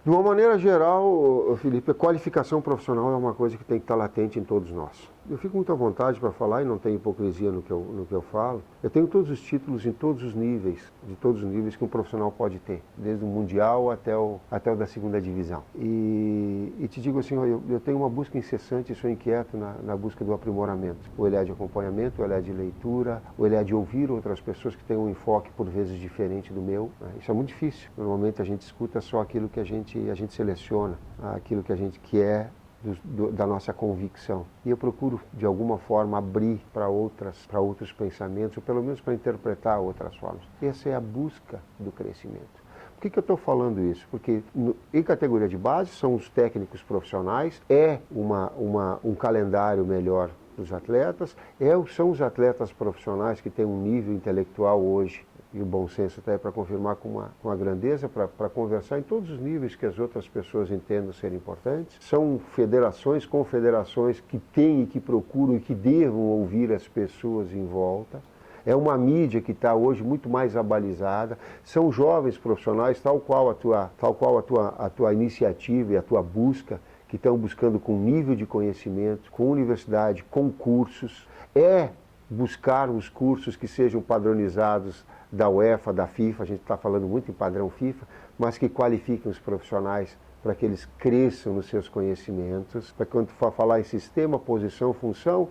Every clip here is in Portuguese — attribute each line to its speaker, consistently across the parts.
Speaker 1: De uma maneira geral, Felipe, a qualificação profissional é uma coisa que tem que estar latente em todos nós. Eu fico muito à vontade para falar e não tenho hipocrisia no que eu falo. Eu tenho todos os títulos em todos os níveis, de todos os níveis que um profissional pode ter, desde o mundial até o da segunda divisão. E te digo assim, eu tenho uma busca incessante e sou inquieto na busca do aprimoramento. O olhar de acompanhamento, o olhar de leitura, o olhar de ouvir outras pessoas que têm um enfoque por vezes diferente do meu. Isso é muito difícil. Normalmente a gente escuta só aquilo que a gente seleciona, aquilo que a gente quer, da nossa convicção. E eu procuro, de alguma forma, abrir para outros pensamentos, ou pelo menos para interpretar outras formas. Essa é a busca do crescimento. Por que eu estou falando isso? Porque em categoria de base são os técnicos profissionais, um calendário melhor dos atletas, são os atletas profissionais que têm um nível intelectual hoje, e o bom senso está aí para confirmar com a grandeza, para conversar em todos os níveis que as outras pessoas entendam ser importantes. São federações, confederações que têm e que procuram e que devam ouvir as pessoas em volta. É uma mídia que está hoje muito mais abalizada. São jovens profissionais, tal qual a tua iniciativa e a tua busca, que estão buscando com nível de conhecimento, com universidade, com cursos. Buscar os cursos que sejam padronizados da UEFA, da FIFA, a gente está falando muito em padrão FIFA, mas que qualifiquem os profissionais para que eles cresçam nos seus conhecimentos, para que quando tu for falar em sistema, posição, função,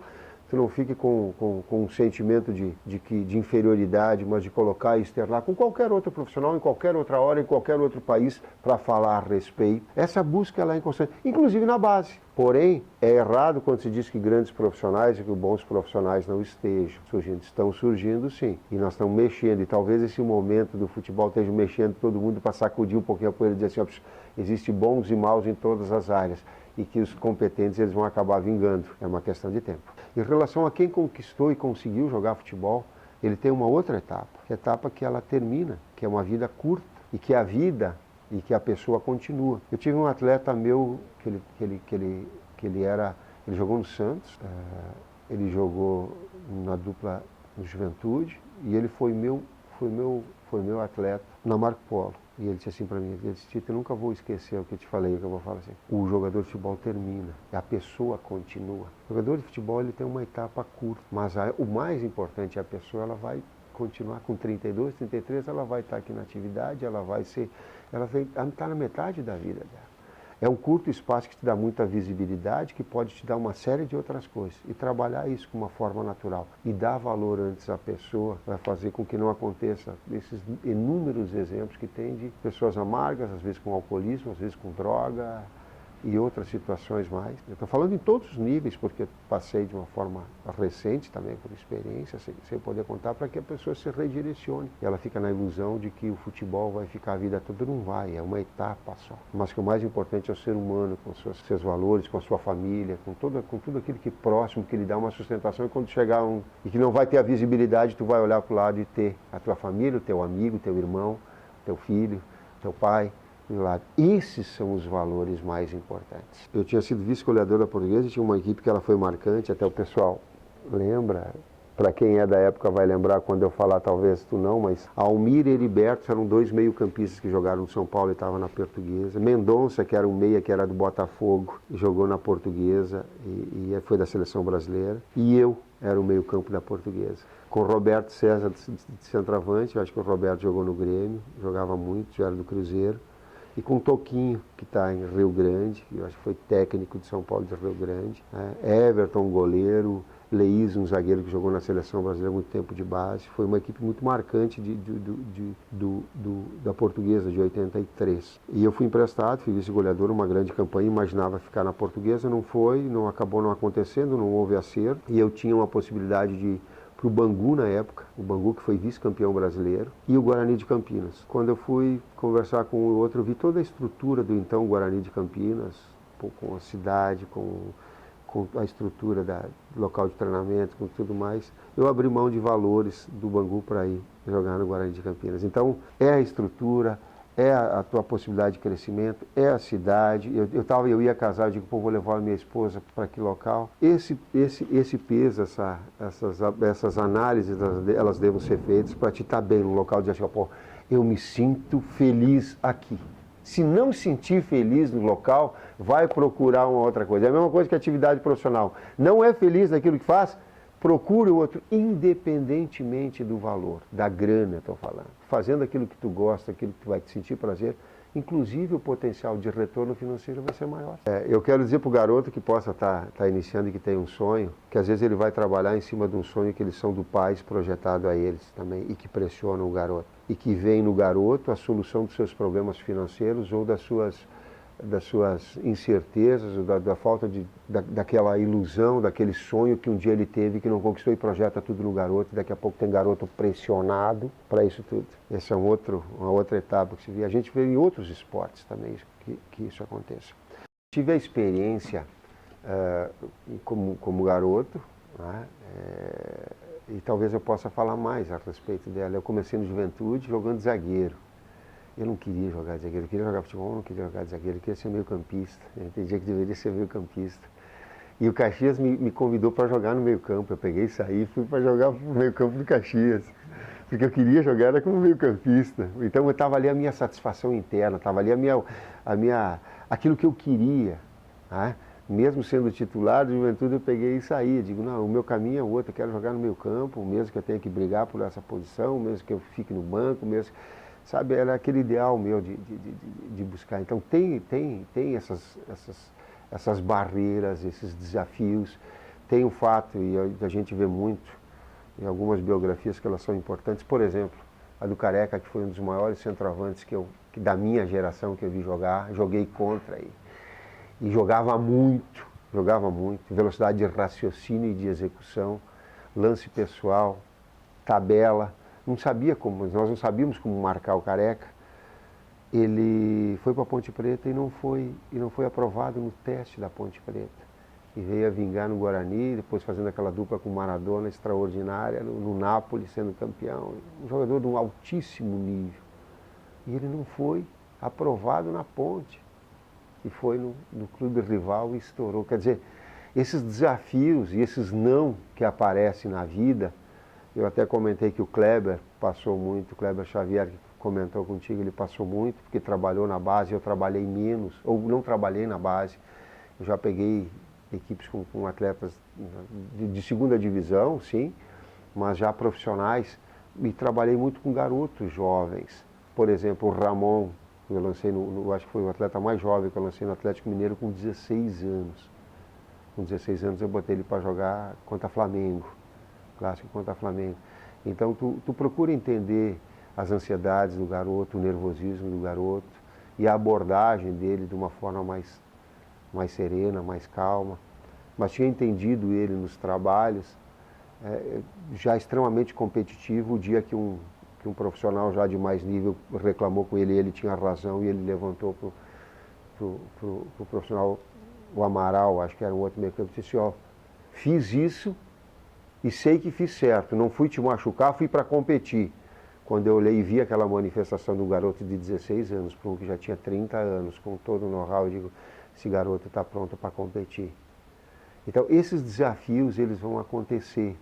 Speaker 1: tu não fique com um sentimento de inferioridade, mas de colocar e externar com qualquer outro profissional, em qualquer outra hora, em qualquer outro país, para falar a respeito. Essa busca ela é inconstante, inclusive na base. Porém, é errado quando se diz que grandes profissionais e que bons profissionais não estejam surgindo. Estão surgindo, sim. E nós estamos mexendo. E talvez esse momento do futebol esteja mexendo todo mundo para sacudir um pouquinho a poeira e dizer assim, existem bons e maus em todas as áreas. E que os competentes eles vão acabar vingando. É uma questão de tempo. Em relação a quem conquistou e conseguiu jogar futebol, ele tem uma outra etapa. A etapa que ela termina, que é uma vida curta. E que a vida e que a pessoa continua. Eu tive um atleta meu ele jogou no Santos, ele jogou na dupla no Juventude e ele foi meu atleta na Marco Polo. E ele disse assim para mim, ele disse, Tito, eu nunca vou esquecer o que eu te falei, o que eu vou falar assim. O jogador de futebol termina, a pessoa continua. O jogador de futebol ele tem uma etapa curta, mas o mais importante é a pessoa, ela vai continuar com 32, 33, ela vai estar aqui na atividade, ela está na metade da vida dela. É um curto espaço que te dá muita visibilidade, que pode te dar uma série de outras coisas. E trabalhar isso com uma forma natural e dar valor antes à pessoa vai fazer com que não aconteça esses inúmeros exemplos que tem de pessoas amargas, às vezes com alcoolismo, às vezes com droga e outras situações mais. Eu estou falando em todos os níveis, porque passei de uma forma recente também, por experiência, sem poder contar, para que a pessoa se redirecione. E ela fica na ilusão de que o futebol vai ficar a vida toda, não vai, é uma etapa só. Mas que o mais importante é o ser humano, com seus valores, com a sua família, com tudo aquilo que é próximo, que lhe dá uma sustentação, e quando chegar e que não vai ter a visibilidade, tu vai olhar para o lado e ter a tua família, o teu amigo, teu irmão, teu filho, teu pai, lado. Esses são os valores mais importantes. Eu tinha sido vice-goleador da Portuguesa e tinha uma equipe que ela foi marcante, até o pessoal lembra, para quem é da época vai lembrar quando eu falar, talvez tu não, mas Almir e Heriberto eram dois meio-campistas que jogaram no São Paulo e estavam na Portuguesa. Mendonça, que era um meia, que era do Botafogo, jogou na Portuguesa e foi da seleção brasileira. E eu era o meio-campo da Portuguesa. Com Roberto César de centroavante, eu acho que o Roberto jogou no Grêmio, jogava muito, já era do Cruzeiro. E com o Toquinho, que está em Rio Grande, eu acho que foi técnico de São Paulo de Rio Grande. Everton, goleiro, Leís, um zagueiro que jogou na seleção brasileira muito tempo de base. Foi uma equipe muito marcante da Portuguesa, de 83. E eu fui emprestado, fui vice-goleador, uma grande campanha, imaginava ficar na Portuguesa, não foi, acabou não acontecendo, não houve acerto. E eu tinha uma possibilidade de para o Bangu na época, o Bangu que foi vice-campeão brasileiro, e o Guarani de Campinas. Quando eu fui conversar com o outro, eu vi toda a estrutura do então Guarani de Campinas, com a cidade, com a estrutura do local de treinamento, com tudo mais. Eu abri mão de valores do Bangu para ir jogar no Guarani de Campinas. Então, é a estrutura, é a tua possibilidade de crescimento, é a cidade. Eu ia casar, eu digo, pô, vou levar a minha esposa para que local. Esse peso, essas análises, elas devem ser feitas para te estar bem no local de achar, pô, eu me sinto feliz aqui. Se não sentir feliz no local, vai procurar uma outra coisa. É a mesma coisa que a atividade profissional. Não é feliz naquilo que faz, procure o outro, independentemente do valor, da grana, estou falando. Fazendo aquilo que tu gosta, aquilo que tu vai te sentir prazer, inclusive o potencial de retorno financeiro vai ser maior. Eu quero dizer para o garoto que possa estar iniciando e que tem um sonho, que às vezes ele vai trabalhar em cima de um sonho que eles são do pais projetado a eles também e que pressionam o garoto. E que vem no garoto a solução dos seus problemas financeiros ou das suas incertezas, da falta daquela ilusão, daquele sonho que um dia ele teve que não conquistou e projeta tudo no garoto. E daqui a pouco tem garoto pressionado para isso tudo. Essa é uma outra etapa que se vê. A gente vê em outros esportes também que isso aconteça. Tive a experiência como garoto, né? E talvez eu possa falar mais a respeito dela. Eu comecei no Juventude jogando zagueiro. Eu não queria jogar de zagueiro, eu queria jogar futebol, não queria jogar de zagueiro, eu queria ser meio campista. Eu entendia que deveria ser meio campista. E o Caxias me convidou para jogar no meio campo. Eu peguei e saí e fui para jogar no meio campo do Caxias. Porque eu queria jogar era como meio campista. Então estava ali a minha satisfação interna, estava ali aquilo que eu queria. Né? Mesmo sendo titular de Juventude, eu peguei e saí. Eu digo, não, o meu caminho é outro, eu quero jogar no meio campo, mesmo que eu tenha que brigar por essa posição, mesmo que eu fique no banco, mesmo... Sabe, era aquele ideal meu de buscar. Então tem essas barreiras, esses desafios. Tem o fato, e a gente vê muito em algumas biografias que elas são importantes, por exemplo, a do Careca, que foi um dos maiores centroavantes da minha geração que eu vi jogar, joguei contra ele. E jogava muito, velocidade de raciocínio e de execução, lance pessoal, tabela. Nós não sabíamos como marcar o Careca. Ele foi para a Ponte Preta e não foi aprovado no teste da Ponte Preta. E veio a vingar no Guarani, depois fazendo aquela dupla com Maradona extraordinária, no Napoli, sendo campeão. Um jogador de um altíssimo nível. E ele não foi aprovado na Ponte. E foi no clube rival e estourou. Quer dizer, esses desafios e esses não que aparecem na vida. Eu até comentei que o Kleber passou muito, o Kleber Xavier, que comentou contigo, ele passou muito, porque trabalhou na base, eu trabalhei menos, ou não trabalhei na base. Eu já peguei equipes com atletas de segunda divisão, sim, mas já profissionais, e trabalhei muito com garotos jovens. Por exemplo, o Ramon, que eu lancei, acho que foi o atleta mais jovem que eu lancei no Atlético Mineiro com 16 anos. Com 16 anos eu botei ele para jogar contra Flamengo. Clássico contra Flamengo. Então tu procura entender as ansiedades do garoto, o nervosismo do garoto e a abordagem dele de uma forma mais serena, mais calma. Mas tinha entendido ele nos trabalhos, já extremamente competitivo. O dia que um profissional já de mais nível reclamou com ele, ele tinha razão e ele levantou pro profissional, o Amaral, acho que era um outro meio campo, e disse, ó, fiz isso e sei que fiz certo, não fui te machucar, fui para competir. Quando eu olhei e vi aquela manifestação do garoto de 16 anos, para um que já tinha 30 anos, com todo o know-how, eu digo, esse garoto está pronto para competir. Então, esses desafios, eles vão acontecer.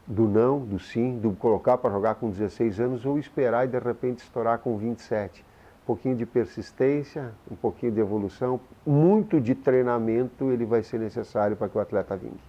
Speaker 1: Do não, do sim, do colocar para jogar com 16 anos ou esperar e de repente estourar com 27. Um pouquinho de persistência, um pouquinho de evolução, muito de treinamento ele vai ser necessário para que o atleta vingue.